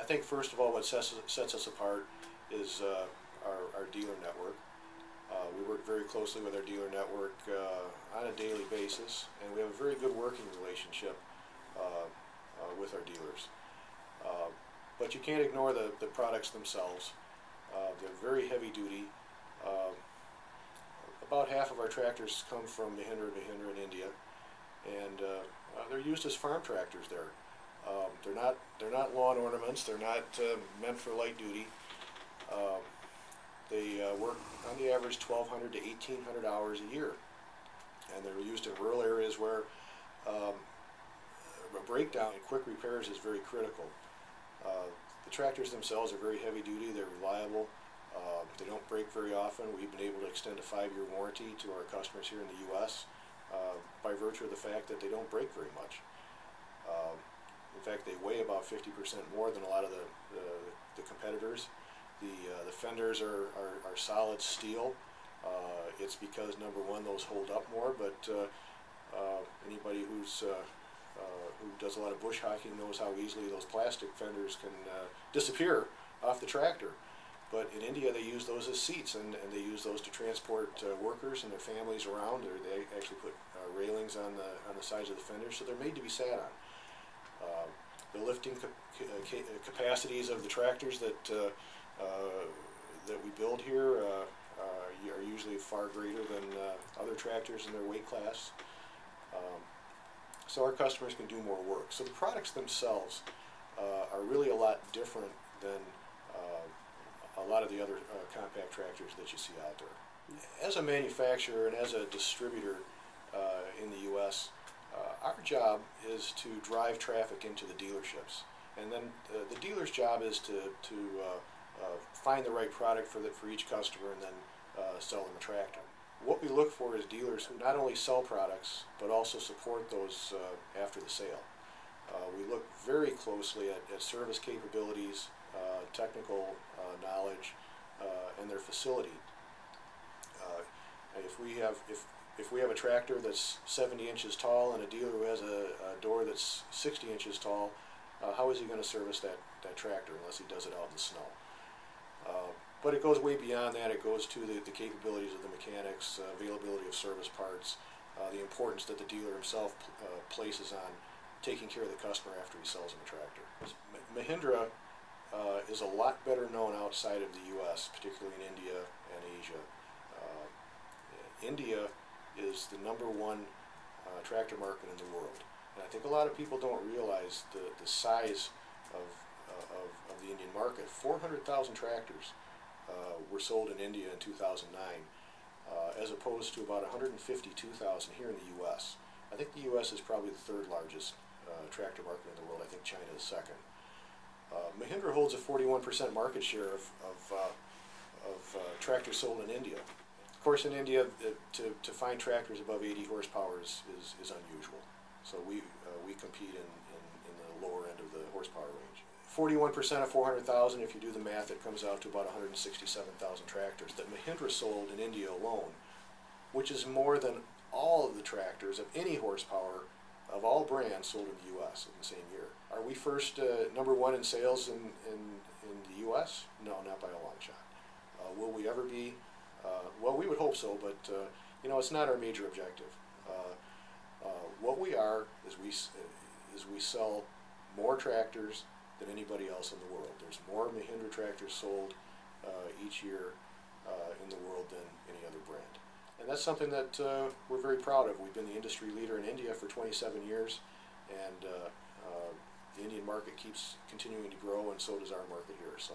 I think first of all what sets us apart is our dealer network. We work very closely with our dealer network on a daily basis, and we have a very good working relationship with our dealers. But you can't ignore the products themselves. They're very heavy duty. About half of our tractors come from Mahindra in India, and they're used as farm tractors there. They're not lawn ornaments. They're not meant for light duty. They work on the average 1,200 to 1,800 hours a year, and they're used in rural areas where a breakdown and quick repairs is very critical. The tractors themselves are very heavy duty. They're reliable. They don't break very often. We've been able to extend a 5-year warranty to our customers here in the U.S. By virtue of the fact that they don't break very much. In fact, they weigh about 50% more than a lot of the competitors. The fenders are solid steel. It's because, number one, those hold up more, but anybody who does a lot of bush hiking knows how easily those plastic fenders can disappear off the tractor. But in India they use those as seats, and they use those to transport workers and their families around. They actually put railings on the sides of the fenders, so they're made to be sat on. The lifting capacities of the tractors that we build here are usually far greater than other tractors in their weight class. So our customers can do more work. So the products themselves are really a lot different than a lot of the other compact tractors that you see out there. As a manufacturer and as a distributor in the U.S., our job is to drive traffic into the dealerships, and then the dealer's job is to find the right product for each customer and then sell them a tractor. What we look for is dealers who not only sell products but also support those after the sale. We look very closely at service capabilities, technical knowledge, and their facility. If we have a tractor that's 70 inches tall and a dealer who has a door that's 60 inches tall, how is he going to service that tractor unless he does it out in the snow? But it goes way beyond that. It goes to the capabilities of the mechanics, availability of service parts, the importance that the dealer himself places on taking care of the customer after he sells him a tractor. Mahindra is a lot better known outside of the U.S., particularly in India and Asia. India is the #1 tractor market in the world, and I think a lot of people don't realize the size of the Indian market. 400,000 tractors were sold in India in 2009, as opposed to about 152,000 here in the U.S. I think the U.S. is probably the 3rd largest tractor market in the world. I think China is 2nd. Mahindra holds a 41% market share of tractors sold in India. Of course, in India, to find tractors above 80 horsepower is unusual. So we compete in the lower end of the horsepower range. 41% of 400,000, if you do the math, it comes out to about 167,000 tractors that Mahindra sold in India alone, which is more than all of the tractors of any horsepower of all brands sold in the U.S. in the same year. Are we first #1 in sales in the U.S.? No, not by a long shot. Will we ever be? Well, we would hope so, but you know, it's not our major objective. What we are is we sell more tractors than anybody else in the world. There's more Mahindra tractors sold each year in the world than any other brand. And that's something that we're very proud of. We've been the industry leader in India for 27 years, and the Indian market keeps continuing to grow, and so does our market here. So